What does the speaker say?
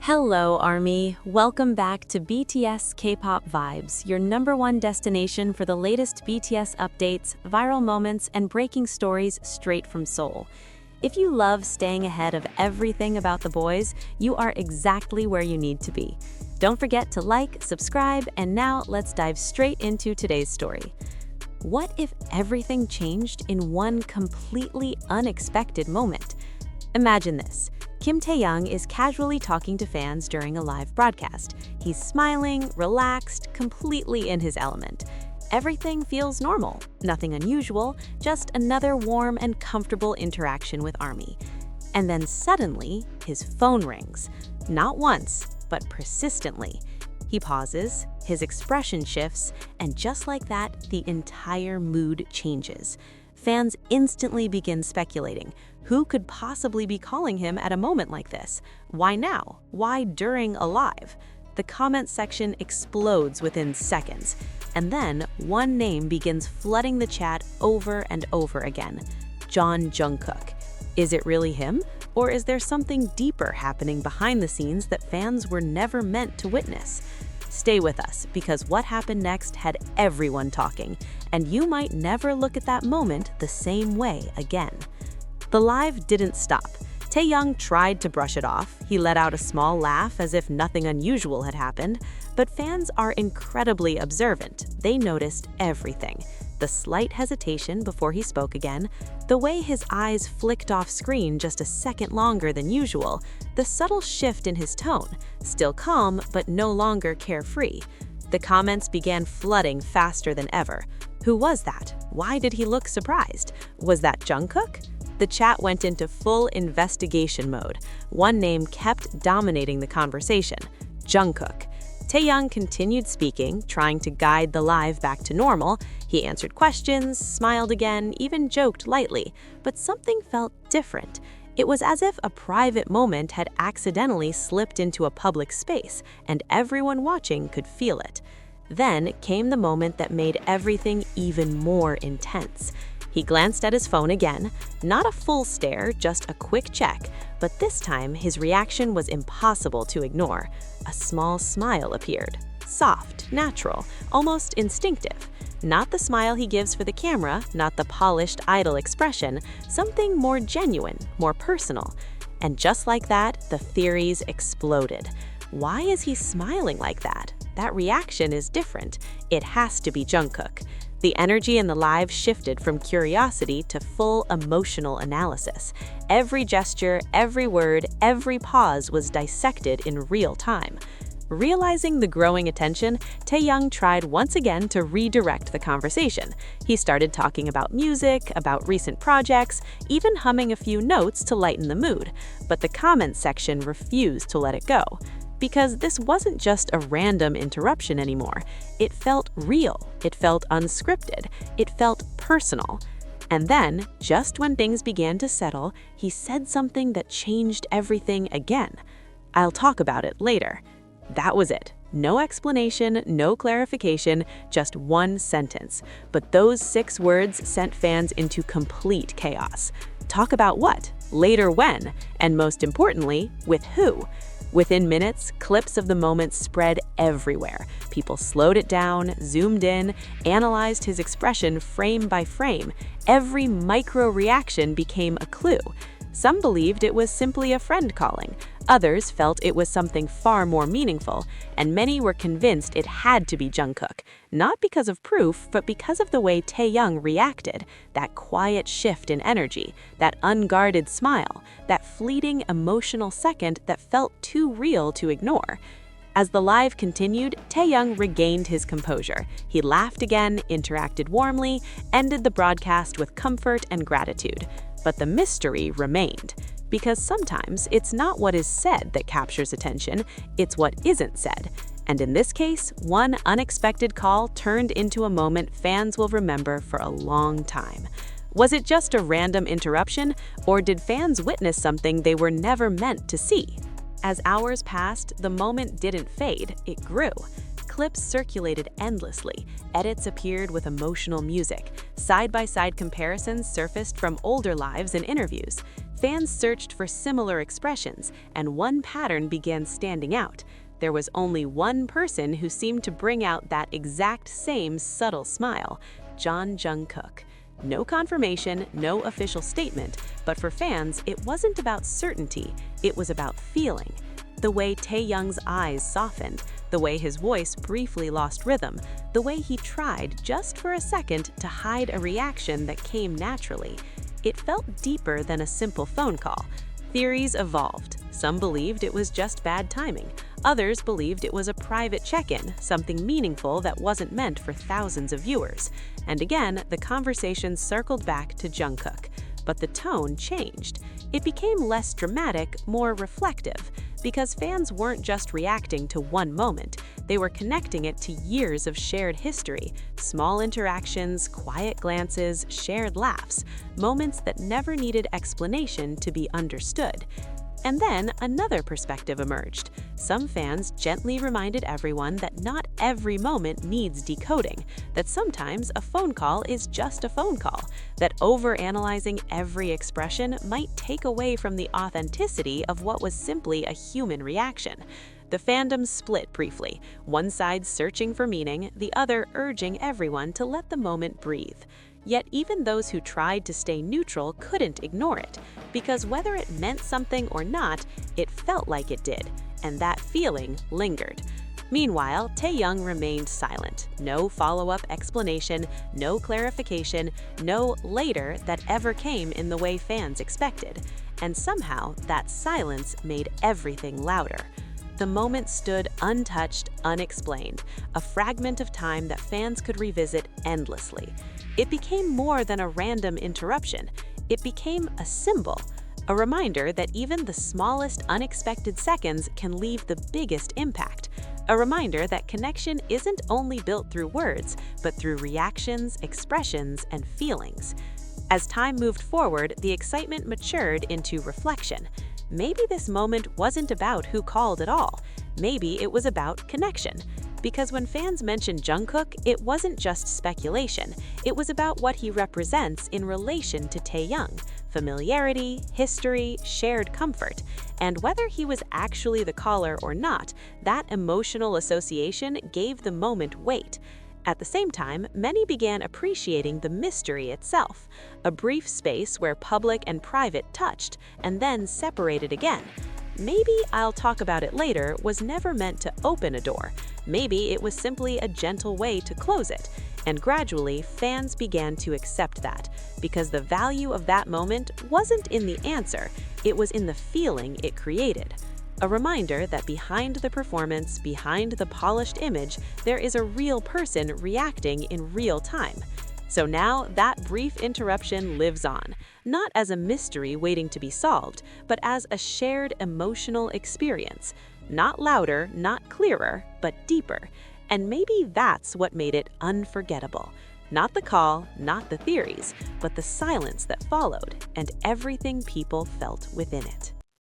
Hello, ARMY! Welcome back to BTS K-pop Vibes, your #1 destination for the latest BTS updates, viral moments, and breaking stories straight from Seoul. If you love staying ahead of everything about the boys, you are exactly where you need to be. Don't forget to like, subscribe, and now let's dive straight into today's story. What if everything changed in one completely unexpected moment? Imagine this. Kim Taehyung is casually talking to fans during a live broadcast. He's smiling, relaxed, completely in his element. Everything feels normal, nothing unusual, just another warm and comfortable interaction with ARMY. And then suddenly, his phone rings. Not once, but persistently. He pauses, his expression shifts, and just like that, the entire mood changes. Fans instantly begin speculating. Who could possibly be calling him at a moment like this? Why now? Why during a live? The comment section explodes within seconds. And then one name begins flooding the chat over and over again. Jeon Jungkook. Is it really him? Or is there something deeper happening behind the scenes that fans were never meant to witness? Stay with us, because what happened next had everyone talking, and you might never look at that moment the same way again. The live didn't stop. Taehyung tried to brush it off. He let out a small laugh as if nothing unusual had happened, but fans are incredibly observant. They noticed everything. The slight hesitation before he spoke again, the way his eyes flicked off screen just a second longer than usual, the subtle shift in his tone, still calm but no longer carefree. The comments began flooding faster than ever. Who was that? Why did he look surprised? Was that Jungkook? The chat went into full investigation mode. One name kept dominating the conversation: Jungkook. Taehyung continued speaking, trying to guide the live back to normal. He answered questions, smiled again, even joked lightly, but something felt different. It was as if a private moment had accidentally slipped into a public space, and everyone watching could feel it. Then came the moment that made everything even more intense. He glanced at his phone again, not a full stare, just a quick check, but this time his reaction was impossible to ignore. A small smile appeared, soft, natural, almost instinctive. Not the smile he gives for the camera, not the polished idol expression, something more genuine, more personal. And just like that, the theories exploded. Why is he smiling like that? That reaction is different. It has to be Jungkook. The energy in the live shifted from curiosity to full emotional analysis. Every gesture, every word, every pause was dissected in real time. Realizing the growing attention, Taehyung tried once again to redirect the conversation. He started talking about music, about recent projects, even humming a few notes to lighten the mood. But the comments section refused to let it go. Because this wasn't just a random interruption anymore. It felt real, it felt unscripted, it felt personal. And then, just when things began to settle, he said something that changed everything again. I'll talk about it later. That was it. No explanation, no clarification, just one sentence. But those 6 words sent fans into complete chaos. Talk about what? Later when? And most importantly, with who? Within minutes, clips of the moment spread everywhere. People slowed it down, zoomed in, analyzed his expression frame by frame. Every micro reaction became a clue. Some believed it was simply a friend calling. Others felt it was something far more meaningful, and many were convinced it had to be Jungkook, not because of proof, but because of the way Taehyung reacted, that quiet shift in energy, that unguarded smile, that fleeting emotional second that felt too real to ignore. As the live continued, Taehyung regained his composure. He laughed again, interacted warmly, ended the broadcast with comfort and gratitude. But the mystery remained. Because sometimes it's not what is said that captures attention, it's what isn't said. And in this case, one unexpected call turned into a moment fans will remember for a long time. Was it just a random interruption, or did fans witness something they were never meant to see? As hours passed, the moment didn't fade, it grew. Clips circulated endlessly, edits appeared with emotional music, side-by-side comparisons surfaced from older lives and interviews. Fans searched for similar expressions, and one pattern began standing out. There was only one person who seemed to bring out that exact same subtle smile: Jeon Jungkook. No confirmation, no official statement, but for fans, it wasn't about certainty, it was about feeling. The way Taehyung's eyes softened, the way his voice briefly lost rhythm, the way he tried, just for a second, to hide a reaction that came naturally. It felt deeper than a simple phone call. Theories evolved. Some believed it was just bad timing. Others believed it was a private check-in, something meaningful that wasn't meant for thousands of viewers. And again, the conversation circled back to Jungkook. But the tone changed. It became less dramatic, more reflective, because fans weren't just reacting to one moment. They were connecting it to years of shared history, small interactions, quiet glances, shared laughs, moments that never needed explanation to be understood. And then another perspective emerged. Some fans gently reminded everyone that not every moment needs decoding, that sometimes a phone call is just a phone call, that overanalyzing every expression might take away from the authenticity of what was simply a human reaction. The fandom split briefly, one side searching for meaning, the other urging everyone to let the moment breathe. Yet even those who tried to stay neutral couldn't ignore it, because whether it meant something or not, it felt like it did, and that feeling lingered. Meanwhile, Taehyung remained silent. No follow-up explanation, no clarification, no later that ever came in the way fans expected. And somehow, that silence made everything louder. The moment stood untouched, unexplained, a fragment of time that fans could revisit endlessly. It became more than a random interruption. It became a symbol, a reminder that even the smallest unexpected seconds can leave the biggest impact. A reminder that connection isn't only built through words, but through reactions, expressions, and feelings. As time moved forward, the excitement matured into reflection. Maybe this moment wasn't about who called at all. Maybe it was about connection. Because when fans mentioned Jungkook, it wasn't just speculation. It was about what he represents in relation to Taehyung: familiarity, history, shared comfort. And whether he was actually the caller or not, that emotional association gave the moment weight. At the same time, many began appreciating the mystery itself, a brief space where public and private touched, and then separated again. Maybe "I'll talk about it later" was never meant to open a door. Maybe it was simply a gentle way to close it. And gradually, fans began to accept that, because the value of that moment wasn't in the answer, it was in the feeling it created. A reminder that behind the performance, behind the polished image, there is a real person reacting in real time. So now that brief interruption lives on, not as a mystery waiting to be solved, but as a shared emotional experience. Not louder, not clearer, but deeper. And maybe that's what made it unforgettable. Not the call, not the theories, but the silence that followed, and everything people felt within it.